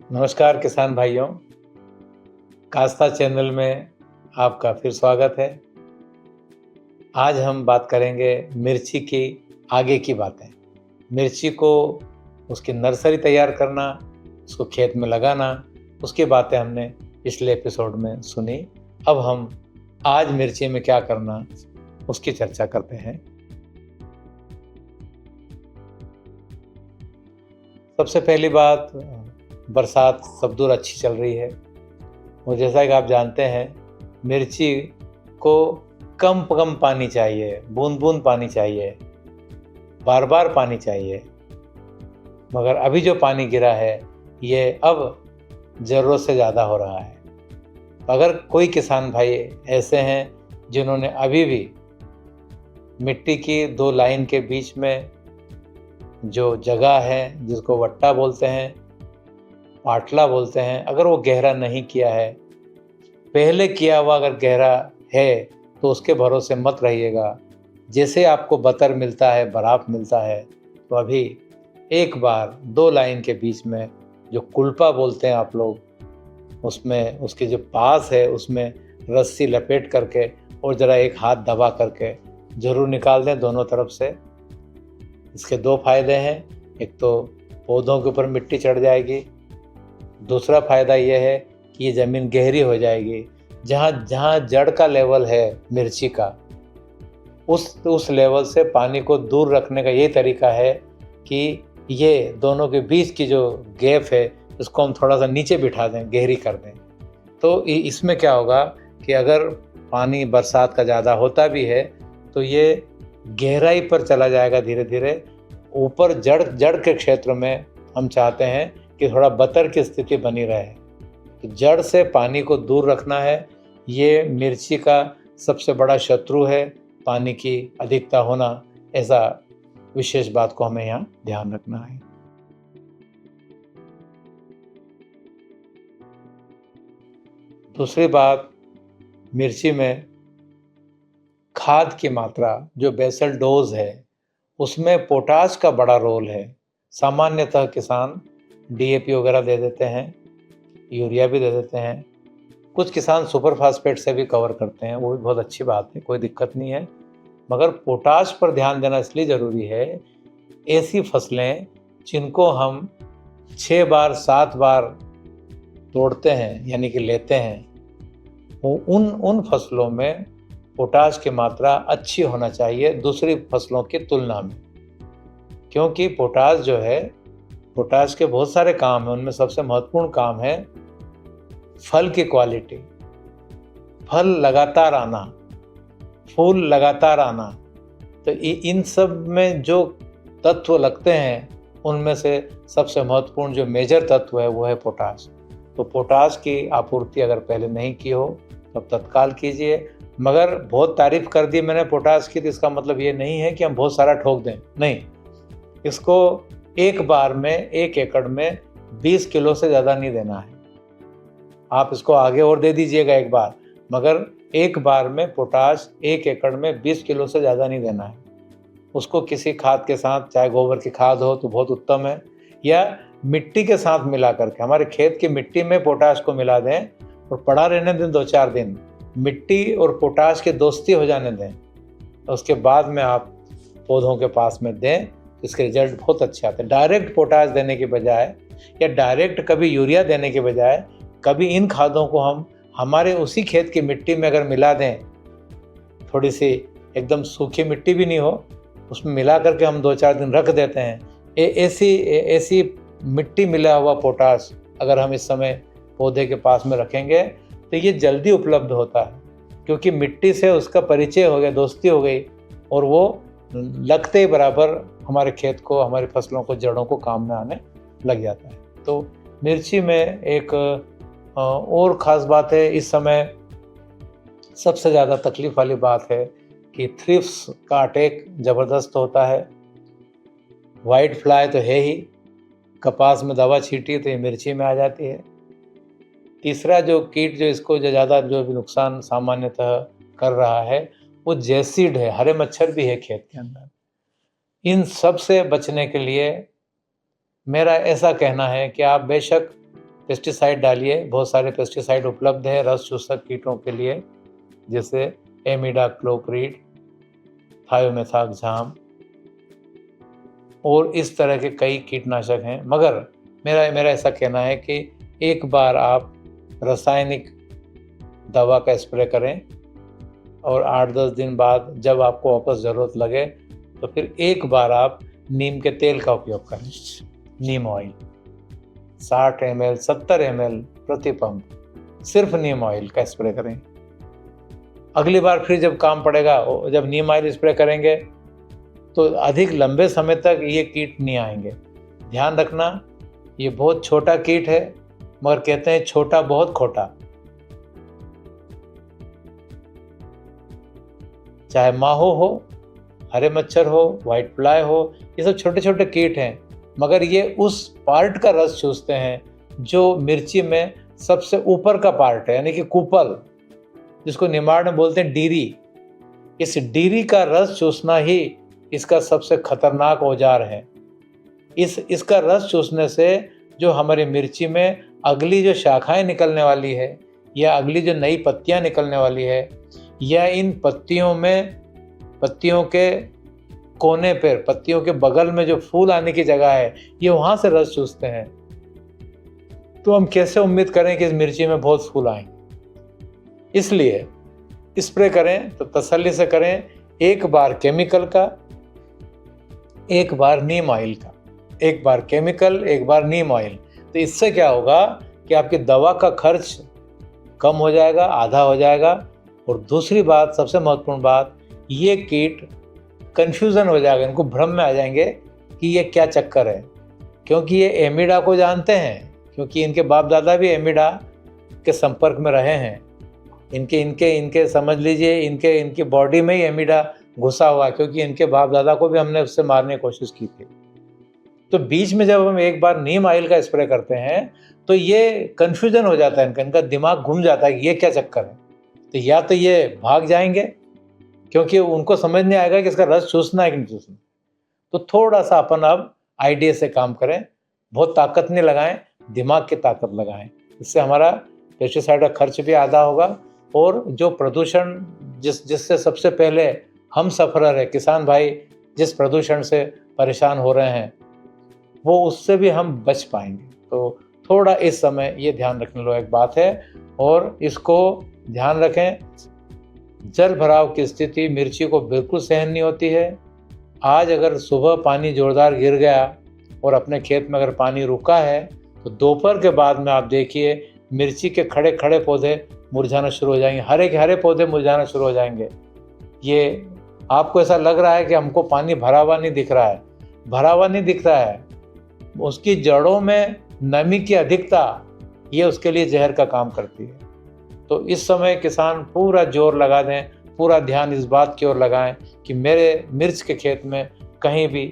नमस्कार किसान भाइयों, कास्ता चैनल में आपका फिर स्वागत है। आज हम बात करेंगे मिर्ची की आगे की बातें। मिर्ची को उसकी नर्सरी तैयार करना, उसको खेत में लगाना, उसकी बातें हमने पिछले एपिसोड में सुनी। अब हम आज मिर्ची में क्या करना उसकी चर्चा करते हैं। सबसे पहली बात, बरसात सब दूर अच्छी चल रही है और जैसा कि आप जानते हैं मिर्ची को कम पानी चाहिए, बूंद बूंद पानी चाहिए, बार बार पानी चाहिए। मगर अभी जो पानी गिरा है ये अब ज़रूरत से ज़्यादा हो रहा है। अगर कोई किसान भाई ऐसे हैं जिन्होंने अभी भी मिट्टी की दो लाइन के बीच में जो जगह है, जिसको वट्टा बोलते हैं, पाटला बोलते हैं, अगर वो गहरा नहीं किया है, पहले किया हुआ अगर गहरा है तो उसके भरोसे मत रहिएगा। जैसे आपको बतर मिलता है, बराफ मिलता है, तो अभी एक बार दो लाइन के बीच में जो कुल्पा बोलते हैं आप लोग, उसमें उसके जो पास है उसमें रस्सी लपेट करके और ज़रा एक हाथ दबा करके ज़रूर निकाल दें दोनों तरफ से। इसके दो फायदे हैं, एक तो पौधों के ऊपर मिट्टी चढ़ जाएगी, दूसरा फ़ायदा यह है कि ये ज़मीन गहरी हो जाएगी। जहाँ जहाँ जड़ का लेवल है मिर्ची का, उस लेवल से पानी को दूर रखने का यही तरीका है कि ये दोनों के बीच की जो गैप है उसको हम थोड़ा सा नीचे बिठा दें, गहरी कर दें। तो इसमें क्या होगा कि अगर पानी बरसात का ज़्यादा होता भी है तो ये गहराई पर चला जाएगा धीरे धीरे। ऊपर जड़ के क्षेत्र में हम चाहते हैं कि थोड़ा बतर की स्थिति बनी रहे। तो जड़ से पानी को दूर रखना है, ये मिर्ची का सबसे बड़ा शत्रु है, पानी की अधिकता होना। ऐसा विशेष बात को हमें यहाँ ध्यान रखना है। दूसरी बात, मिर्ची में खाद की मात्रा, जो बेसल डोज है, उसमें पोटाश का बड़ा रोल है। सामान्यतः किसान डीएपी वगैरह दे देते हैं, यूरिया भी दे देते हैं, कुछ किसान सुपर फास्फेट से भी कवर करते हैं, वो भी बहुत अच्छी बात है, कोई दिक्कत नहीं है। मगर पोटाश पर ध्यान देना इसलिए ज़रूरी है, ऐसी फसलें जिनको हम 6 बार 7 बार तोड़ते हैं यानी कि लेते हैं, वो उन फसलों में पोटाश की मात्रा अच्छी होना चाहिए दूसरी फसलों की तुलना में। क्योंकि पोटाश जो है, पोटाश के बहुत सारे काम हैं, उनमें सबसे महत्वपूर्ण काम है फल की क्वालिटी, फल लगातार आना, फूल लगातार आना। तो इन सब में जो तत्व लगते हैं उनमें से सबसे महत्वपूर्ण जो मेजर तत्व है वो है पोटाश। तो पोटाश की आपूर्ति अगर पहले नहीं की हो तो तत्काल कीजिए। मगर बहुत तारीफ कर दी मैंने पोटाश की, तो इसका मतलब ये नहीं है कि हम बहुत सारा ठोक दें, नहीं। इसको एक बार में 1 एकड़ में 20 किलो से ज़्यादा नहीं देना है। आप इसको आगे और दे दीजिएगा एक बार, मगर एक बार में पोटाश 1 एकड़ में 20 किलो से ज़्यादा नहीं देना है। उसको किसी खाद के साथ, चाहे गोबर की खाद हो तो बहुत उत्तम है, या मिट्टी के साथ मिला करके हमारे खेत की मिट्टी में पोटाश को मिला दें और पड़ा रहने दें 2-4 दिन, मिट्टी और पोटाश की दोस्ती हो जाने दें। उसके बाद में आप पौधों के पास में दें, इसके रिजल्ट बहुत अच्छे आते हैं। डायरेक्ट पोटाश देने के बजाय या डायरेक्ट कभी यूरिया देने के बजाय कभी इन खादों को हम हमारे उसी खेत की मिट्टी में अगर मिला दें, थोड़ी सी एकदम सूखी मिट्टी भी नहीं हो, उसमें मिला करके हम 2-4 दिन रख देते हैं, ऐसी मिट्टी मिला हुआ पोटाश अगर हम इस समय पौधे के पास में रखेंगे तो ये जल्दी उपलब्ध होता है, क्योंकि मिट्टी से उसका परिचय हो गया, दोस्ती हो गई, और वो लगते ही बराबर हमारे खेत को, हमारी फसलों को, जड़ों को काम में आने लग जाता है। तो मिर्ची में एक और ख़ास बात है, इस समय सबसे ज़्यादा तकलीफ़ वाली बात है कि थ्रिप्स का अटैक ज़बरदस्त होता है। वाइट फ्लाई तो है ही, कपास में दवा छीटी तो ये मिर्ची में आ जाती है। तीसरा जो कीट जो इसको जो ज़्यादा जो भी नुकसान सामान्यतः कर रहा है वो जैसिड है, हरे मच्छर भी है खेत के अंदर। इन सब से बचने के लिए मेरा ऐसा कहना है कि आप बेशक पेस्टिसाइड डालिए। बहुत सारे पेस्टिसाइड उपलब्ध है रस चूसक कीटों के लिए, जैसे एमिडाक्लोप्रिड, थायोमेथाक्साम और इस तरह के कई कीटनाशक हैं। मगर मेरा ऐसा कहना है कि एक बार आप रासायनिक दवा का स्प्रे करें और 8-10 दिन बाद जब आपको वापस ज़रूरत लगे तो फिर एक बार आप नीम के तेल का उपयोग करें। नीम ऑयल 60 ml 70 ml प्रति पंप सिर्फ नीम ऑयल का स्प्रे करें। अगली बार फिर जब काम पड़ेगा, जब नीम ऑयल स्प्रे करेंगे तो अधिक लंबे समय तक ये कीट नहीं आएंगे। ध्यान रखना, ये बहुत छोटा कीट है, मगर कहते हैं छोटा बहुत खोटा। चाहे माहो हो, हरे मच्छर हो, व्हाइट फ्लाई हो, ये सब छोटे छोटे कीट हैं, मगर ये उस पार्ट का रस चूसते हैं जो मिर्ची में सबसे ऊपर का पार्ट है, यानी कि कुपल, जिसको निमाड़ में बोलते हैं डीरी। इस डीरी का रस चूसना ही इसका सबसे खतरनाक औजार है। इसका रस चूसने से जो हमारी मिर्ची में अगली जो शाखाएं निकलने वाली है या अगली जो नई पत्तियां निकलने वाली है, या इन पत्तियों में, पत्तियों के कोने पर, पत्तियों के बगल में जो फूल आने की जगह है, ये वहाँ से रस चूसते हैं। तो हम कैसे उम्मीद करें कि इस मिर्ची में बहुत फूल आएंगे? इसलिए स्प्रे करें तो तसल्ली से करें, एक बार केमिकल का, एक बार नीम ऑयल का, एक बार केमिकल, एक बार नीम ऑयल। तो इससे क्या होगा कि आपकी दवा का खर्च कम हो जाएगा, आधा हो जाएगा। और दूसरी बात, सबसे महत्वपूर्ण बात, ये कीट कन्फ्यूज़न हो जाएगा, इनको भ्रम में आ जाएंगे कि ये क्या चक्कर है, क्योंकि ये एमिडा को जानते हैं, क्योंकि इनके बाप दादा भी एमिडा के संपर्क में रहे हैं। इनके समझ लीजिए, इनकी बॉडी में ही एमिडा घुसा हुआ है, क्योंकि इनके बाप दादा को भी हमने उससे मारने की कोशिश की थी। तो बीच में जब हम एक बार नीम ऑयल का स्प्रे करते हैं तो ये कन्फ्यूजन हो जाता है, इनका दिमाग घूम जाता है कि ये क्या चक्कर है। तो या तो ये भाग जाएंगे, क्योंकि उनको समझ नहीं आएगा कि इसका रस चूसना है कि नहीं चूसना। तो थोड़ा सा अपन अब आइडिया से काम करें, बहुत ताकत नहीं लगाएं, दिमाग की ताकत लगाएं। इससे हमारा पेस्टिसाइड का खर्च भी आधा होगा, और जो प्रदूषण जिससे सबसे पहले हम सफरर है, किसान भाई जिस प्रदूषण से परेशान हो रहे हैं, वो उससे भी हम बच पाएंगे। तो थोड़ा इस समय ये ध्यान रखने लायक बात है, और इसको ध्यान रखें, जल भराव की स्थिति मिर्ची को बिल्कुल सहन नहीं होती है। आज अगर सुबह पानी जोरदार गिर गया और अपने खेत में अगर पानी रुका है, तो दोपहर के बाद में आप देखिए मिर्ची के खड़े खड़े पौधे मुरझाना शुरू हो जाएंगे, हरे के हरे पौधे मुरझाना शुरू हो जाएंगे। ये आपको ऐसा लग रहा है कि हमको पानी भरा हुआ नहीं दिख रहा है, भरा हुआ नहीं दिख रहा है, उसकी जड़ों में नमी की अधिकता ये उसके लिए जहर का काम करती है। तो इस समय किसान पूरा जोर लगा दें, पूरा ध्यान इस बात की ओर लगाएं कि मेरे मिर्च के खेत में कहीं भी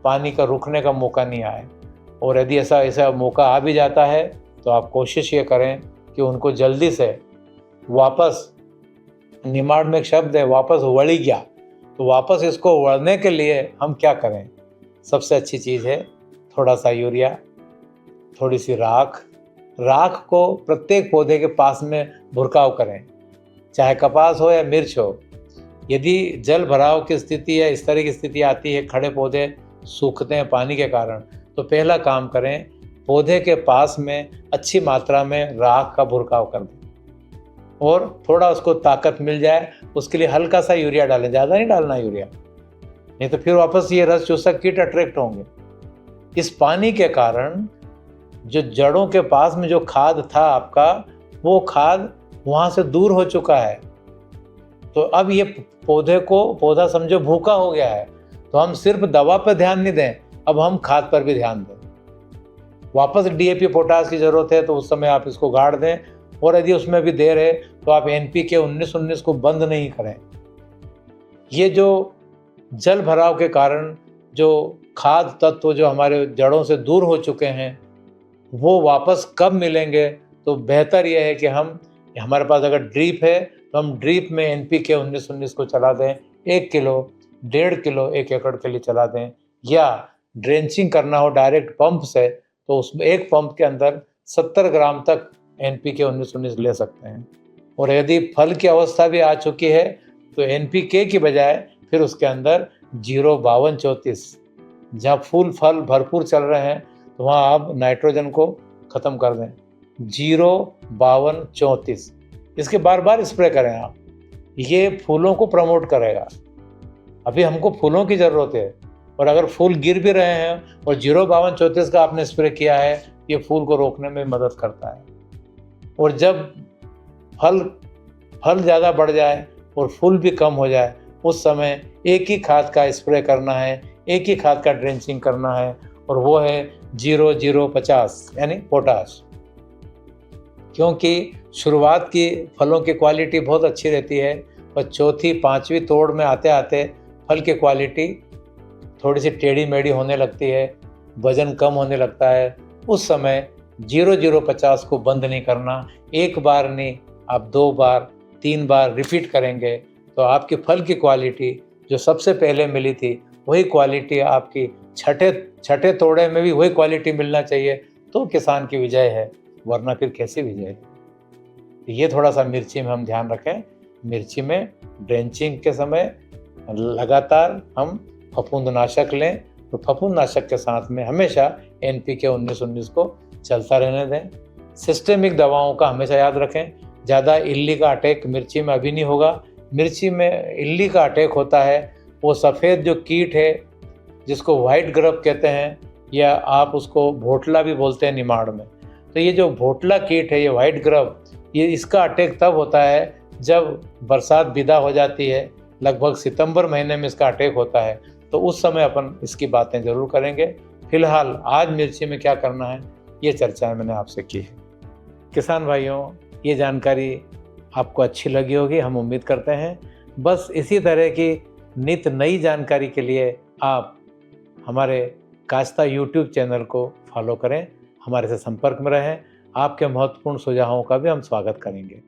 पानी का रुकने का मौका नहीं आए। और यदि ऐसा मौका आ भी जाता है तो आप कोशिश ये करें कि उनको जल्दी से वापस, निमाड़ में एक शब्द है वापस वળી गया, तो वापस इसको वळने के लिए हम क्या करें? सबसे अच्छी चीज़ है थोड़ा सा यूरिया, थोड़ी सी राख को प्रत्येक पौधे के पास में भुरकाव करें, चाहे कपास हो या मिर्च हो। यदि जल भराव की स्थिति या इस तरह की स्थिति आती है, खड़े पौधे सूखते हैं पानी के कारण, तो पहला काम करें, पौधे के पास में अच्छी मात्रा में राख का भुरकाव कर दें, और थोड़ा उसको ताकत मिल जाए उसके लिए हल्का सा यूरिया डालें, ज़्यादा नहीं डालना यूरिया, नहीं तो फिर वापस ये रस चूसक कीट अट्रैक्ट होंगे। इस पानी के कारण जो जड़ों के पास में जो खाद था आपका, वो खाद वहाँ से दूर हो चुका है। तो अब ये पौधा समझो भूखा हो गया है, तो हम सिर्फ दवा पर ध्यान नहीं दें, अब हम खाद पर भी ध्यान दें। वापस डीएपी पोटास की ज़रूरत है तो उस समय आप इसको गाड़ दें, और यदि उसमें भी देर है तो आप एनपीके 19-19 को बंद नहीं करें। ये जो जल भराव के कारण जो खाद तत्व जो हमारे जड़ों से दूर हो चुके हैं, वो वापस कब मिलेंगे? तो बेहतर यह है कि हमारे पास अगर ड्रीप है तो हम ड्रीप में एनपीके 19-19 को चला दें, 1 किलो 1.5 किलो 1 एकड़ के लिए चला दें, या ड्रेंचिंग करना हो डायरेक्ट पंप से, तो उसमें एक पंप के अंदर 70 ग्राम तक NPK 19-19 ले सकते हैं। और यदि फल की अवस्था भी आ चुकी है तो NPK की बजाय फिर उसके अंदर 052-34, जहाँ फूल फल भरपूर चल रहे हैं तो वहाँ आप नाइट्रोजन को ख़त्म कर दें। 052-34 इसके बार बार स्प्रे करें आप, ये फूलों को प्रमोट करेगा। अभी हमको फूलों की ज़रूरत है, और अगर फूल गिर भी रहे हैं और 052-34 का आपने स्प्रे किया है, ये फूल को रोकने में मदद करता है। और जब फल ज़्यादा बढ़ जाए और फूल भी कम हो जाए, उस समय एक ही खाद का स्प्रे करना है, एक ही खाद का ड्रेंचिंग करना है, और वो है 0-0-50 यानी पोटाश। क्योंकि शुरुआत की फलों की क्वालिटी बहुत अच्छी रहती है, और चौथी पाँचवीं तोड़ में आते आते फल की क्वालिटी थोड़ी सी टेढ़ी मेढ़ी होने लगती है, वजन कम होने लगता है। उस समय 0-0-50 को बंद नहीं करना, एक बार नहीं आप 2 बार 3 बार रिपीट करेंगे तो आपकी फल की क्वालिटी जो सबसे पहले मिली थी वही क्वालिटी आपकी छठे तोड़े में भी वही क्वालिटी मिलना चाहिए, तो किसान की विजय है, वरना फिर कैसी विजय है। ये थोड़ा सा मिर्ची में हम ध्यान रखें। मिर्ची में ड्रेंचिंग के समय लगातार हम फफूंदनाशक लें, तो फफूंदनाशक के साथ में हमेशा NPK 19-19 को चलता रहने दें। सिस्टेमिक दवाओं का हमेशा याद रखें। ज़्यादा इल्ली का अटैक मिर्ची में अभी नहीं होगा। मिर्ची में इल्ली का अटैक होता है, वो सफ़ेद जो कीट है जिसको वाइट ग्रब कहते हैं, या आप उसको भोटला भी बोलते हैं निमाड़ में। तो ये जो भोटला कीट है, ये वाइट ग्रब, ये इसका अटैक तब होता है जब बरसात विदा हो जाती है, लगभग सितंबर महीने में इसका अटैक होता है, तो उस समय अपन इसकी बातें ज़रूर करेंगे। फिलहाल आज मिर्ची में क्या करना है ये चर्चा मैंने आपसे की है। किसान भाइयों, ये जानकारी आपको अच्छी लगी होगी, हम उम्मीद करते हैं। बस इसी तरह की नित नई जानकारी के लिए आप हमारे काश्ता YouTube चैनल को फॉलो करें, हमारे से संपर्क में रहें। आपके महत्वपूर्ण सुझावों का भी हम स्वागत करेंगे।